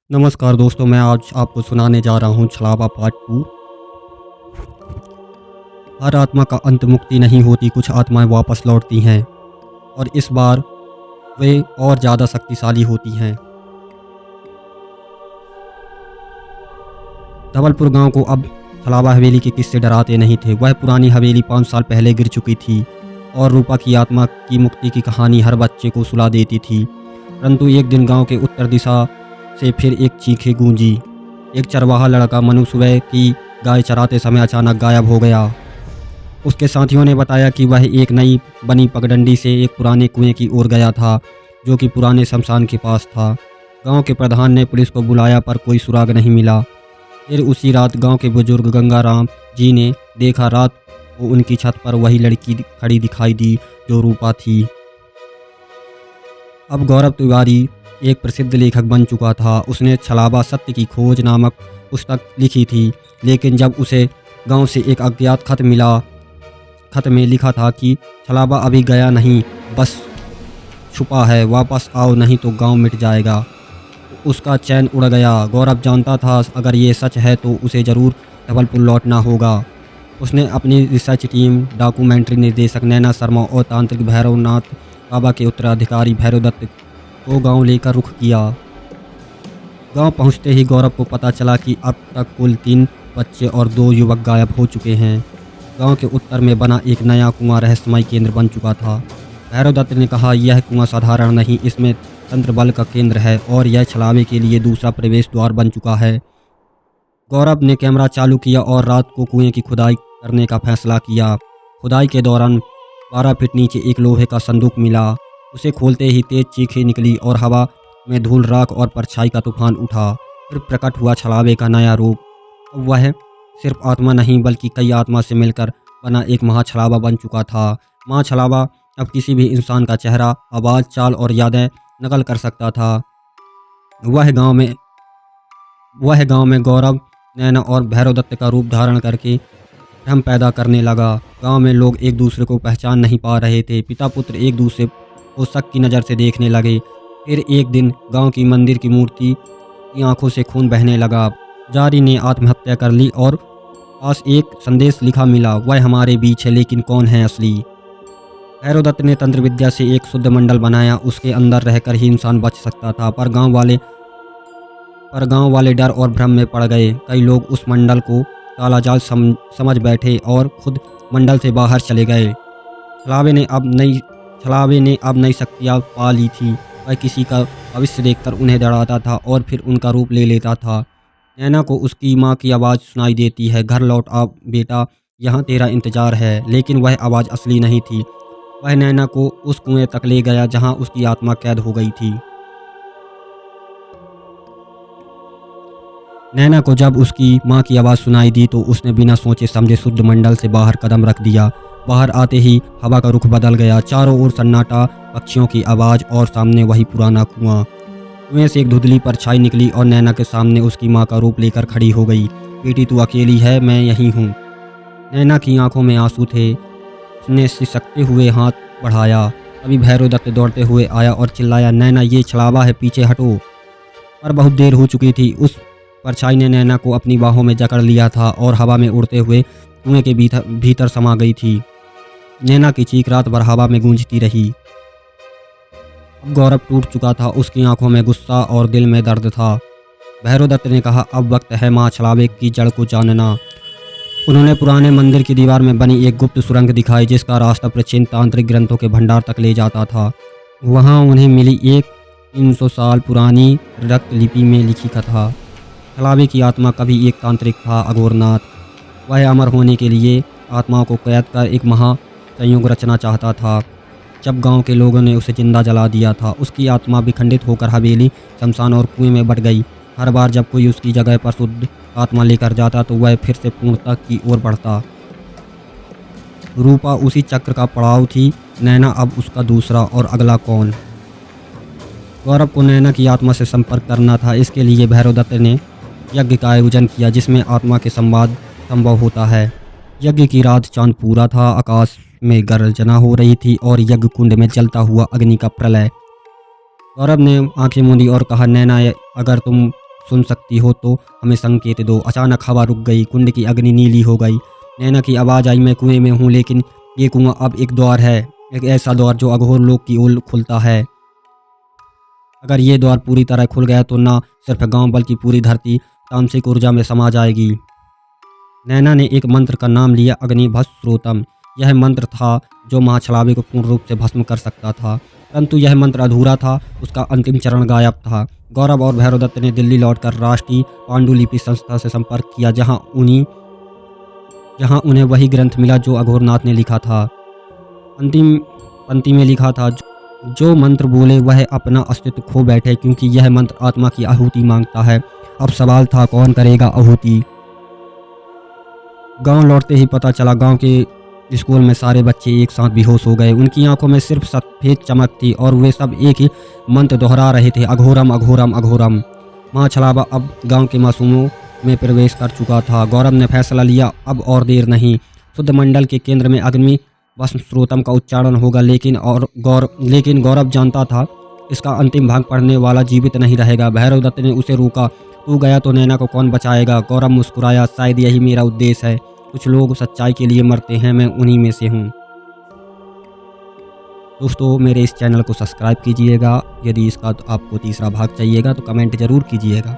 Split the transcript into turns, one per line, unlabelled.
नमस्कार दोस्तों, मैं आज आपको सुनाने जा रहा हूँ छलावा पार्ट 2। हर आत्मा का अंत मुक्ति नहीं होती, कुछ आत्माएं वापस लौटती हैं और इस बार वे और ज़्यादा शक्तिशाली होती हैं। धवलपुर गांव को अब छलावा हवेली के किस्से डराते नहीं थे। वह पुरानी हवेली 5 साल पहले गिर चुकी थी और रूपा की आत्मा की मुक्ति की कहानी हर बच्चे को सुला देती थी। परंतु एक दिन गांव के उत्तर दिशा से फिर एक चीखें गूंजी। एक चरवाहा लड़का मनु सुबह की गाय चराते समय अचानक गायब हो गया। उसके साथियों ने बताया कि वह एक नई बनी पगडंडी से एक पुराने कुएं की ओर गया था, जो कि पुराने शमशान के पास था। गांव के प्रधान ने पुलिस को बुलाया पर कोई सुराग नहीं मिला। फिर उसी रात गांव के बुजुर्ग गंगाराम जी ने देखा, रात को उनकी छत पर वही लड़की खड़ी दिखाई दी जो रूपा थी। अब गौरव तिवारी एक प्रसिद्ध लेखक बन चुका था। उसने छलावा सत्य की खोज नामक पुस्तक लिखी थी, लेकिन जब उसे गांव से एक अज्ञात खत मिला, खत में लिखा था कि छलावा अभी गया नहीं, बस छुपा है, वापस आओ नहीं तो गांव मिट जाएगा। उसका चैन उड़ गया। गौरव जानता था अगर ये सच है तो उसे ज़रूर धवलपुर लौटना होगा। उसने अपनी रिसर्च टीम, डॉक्यूमेंट्री निर्देशक नैना शर्मा और तांत्रिक भैरवनाथ बाबा के उत्तराधिकारी भैरव दत्त को गांव लेकर रुख किया। गांव पहुंचते ही गौरव को पता चला कि अब तक कुल 3 बच्चे और 2 युवक गायब हो चुके हैं। गांव के उत्तर में बना एक नया कुआं रहस्यमय केंद्र बन चुका था। भैरव दत्त ने कहा, यह कुआं साधारण नहीं, इसमें तंत्र बल का केंद्र है और यह छलावे के लिए दूसरा प्रवेश द्वार बन चुका है। गौरव ने कैमरा चालू किया और रात को कुएं की खुदाई करने का फैसला किया। खुदाई के दौरान 12 फीट नीचे एक लोहे का संदूक मिला। उसे खोलते ही तेज चीखें निकली और हवा में धूल, राख और परछाई का तूफान उठा। फिर प्रकट हुआ छलावे का नया रूप। अब वह सिर्फ आत्मा नहीं बल्कि कई आत्मा से मिलकर बना एक महाछलावा बन चुका था। महाछलावा अब किसी भी इंसान का चेहरा, आवाज़, चाल और यादें नकल कर सकता था। वह गांव में गौरव, नैना और भैरव दत्त का रूप धारण करके भ्रम पैदा करने लगा। गांव में लोग एक दूसरे को पहचान नहीं पा रहे थे। पिता पुत्र एक दूसरे को शक की नज़र से देखने लगे। फिर एक दिन गांव की मंदिर की मूर्ति की आंखों से खून बहने लगा। जारी ने आत्महत्या कर ली और पास एक संदेश लिखा मिला, वह हमारे बीच है लेकिन कौन है असली। भैरव दत्त ने तंत्र विद्या से एक शुद्ध मंडल बनाया। उसके अंदर रहकर ही इंसान बच सकता था, पर गांव वाले डर और भ्रम में पड़ गए। कई लोग उस मंडल को कालाजाल समझ बैठे और खुद मंडल से बाहर चले गए। छलावे ने अब नई शक्तियाँ पा ली थी। वह किसी का भविष्य देखकर उन्हें डराता था और फिर उनका रूप ले लेता था। नैना को उसकी माँ की आवाज़ सुनाई देती है, घर लौट आ बेटा, यहाँ तेरा इंतज़ार है। लेकिन वह आवाज़ असली नहीं थी। वह नैना को उस कुएं तक ले गया जहाँ उसकी आत्मा कैद हो गई थी। नैना को जब उसकी माँ की आवाज़ सुनाई दी तो उसने बिना सोचे समझे शुद्ध मंडल से बाहर कदम रख दिया। बाहर आते ही हवा का रुख बदल गया। चारों ओर सन्नाटा, पक्षियों की आवाज़ और सामने वही पुराना कुआं। कुएं से एक धुंधली परछाई निकली और नैना के सामने उसकी माँ का रूप लेकर खड़ी हो गई। बेटी तू अकेली है, मैं यहीं हूँ। नैना की आंखों में आंसू थे। उसने सिसकते हुए हाथ बढ़ाया। तभी भैरव दत्त दौड़ते हुए आया और चिल्लाया, नैना ये छलावा है, पीछे हटो। पर बहुत देर हो चुकी थी। उस परछाई ने नैना को अपनी बाहों में जकड़ लिया था और हवा में उड़ते हुए कुएं के भीतर समा गई थी। नैना की चीख रात भर हवा में गूंजती रही। अब गौरव टूट चुका था। उसकी आंखों में गुस्सा और दिल में दर्द था। भैरव दत्त ने कहा, अब वक्त है माँ छलावे की जड़ को जानना। उन्होंने पुराने मंदिर की दीवार में बनी एक गुप्त सुरंग दिखाई, जिसका रास्ता प्राचीन तांत्रिक ग्रंथों के भंडार तक ले जाता था। वहाँ उन्हें मिली एक 300 साल पुरानी रक्त लिपि में लिखी कथा। छलावे की आत्मा कभी एक तांत्रिक था, अघोरनाथ। वह अमर होने के लिए आत्माओं को कैद कर एक महासंयोग रचना चाहता था। जब गांव के लोगों ने उसे जिंदा जला दिया था, उसकी आत्मा विखंडित होकर हवेली, शमशान और कुएं में बट गई। हर बार जब कोई उसकी जगह पर शुद्ध आत्मा लेकर जाता तो वह फिर से पूर्णता की ओर बढ़ता। रूपा उसी चक्र का पड़ाव थी। नैना अब उसका दूसरा और अगला कौन? गौरव को नैना की आत्मा से संपर्क करना था। इसके लिए भैरव दत्त ने यज्ञ का आयोजन किया, जिसमें आत्मा के संवाद संभव होता है। यज्ञ की रात चांद पूरा था। आकाश में गर्जना हो रही थी और यज्ञ कुंड में जलता हुआ अग्नि का प्रलय। गौरव ने आंखें मूंदी और कहा, नैना अगर तुम सुन सकती हो तो हमें संकेत दो। अचानक हवा रुक गई, कुंड की अग्नि नीली हो गई। नैना की आवाज़ आई, मैं कुएं में हूँ, लेकिन ये कुआं अब एक द्वार है, एक ऐसा द्वार जो अघोर लोक की ओर खुलता है। अगर ये द्वार पूरी तरह खुल गया तो ना सिर्फ गांव बल्कि पूरी धरती तामसिक ऊर्जा में समा जाएगी। नैना ने एक मंत्र का नाम लिया, अग्निभस्त्रोतम। यह मंत्र था जो महाछलावे को पूर्ण रूप से भस्म कर सकता था, परंतु यह मंत्र अधूरा था, उसका अंतिम चरण गायब था। गौरव और भैरवदत्त ने दिल्ली लौटकर राष्ट्रीय पांडुलिपि संस्था से संपर्क किया, जहां उन्हें वही ग्रंथ मिला जो अघोरनाथ ने लिखा था। अंतिम पंक्ति में लिखा था, जो मंत्र बोले वह अपना अस्तित्व खो बैठे, क्योंकि यह मंत्र आत्मा की आहुति मांगता है। अब सवाल था, कौन करेगा आहुति। गांव लौटते ही पता चला, गांव के स्कूल में सारे बच्चे एक साथ बेहोश हो गए। उनकी आंखों में सिर्फ सफेद चमक थी और वे सब एक ही मंत्र दोहरा रहे थे, अघोरम अघोरम अघोरम। महाछलावा अब गांव के मासूमों में प्रवेश कर चुका था। गौरव ने फैसला लिया, अब और देर नहीं। शुद्ध मंडल के केंद्र में अग्नि भस्त्रोतम का उच्चारण होगा, लेकिन गौरव जानता था इसका अंतिम भाग पढ़ने वाला जीवित नहीं रहेगा। भैरवदत्त ने उसे रोका, तू गया तो नैना को कौन बचाएगा। गौरव मुस्कुराया, शायद यही मेरा उद्देश्य है। कुछ लोग सच्चाई के लिए मरते हैं, मैं उन्हीं में से हूँ। दोस्तों, मेरे इस चैनल को सब्सक्राइब कीजिएगा। यदि इसका तो आपको तीसरा भाग चाहिएगा तो कमेंट ज़रूर कीजिएगा।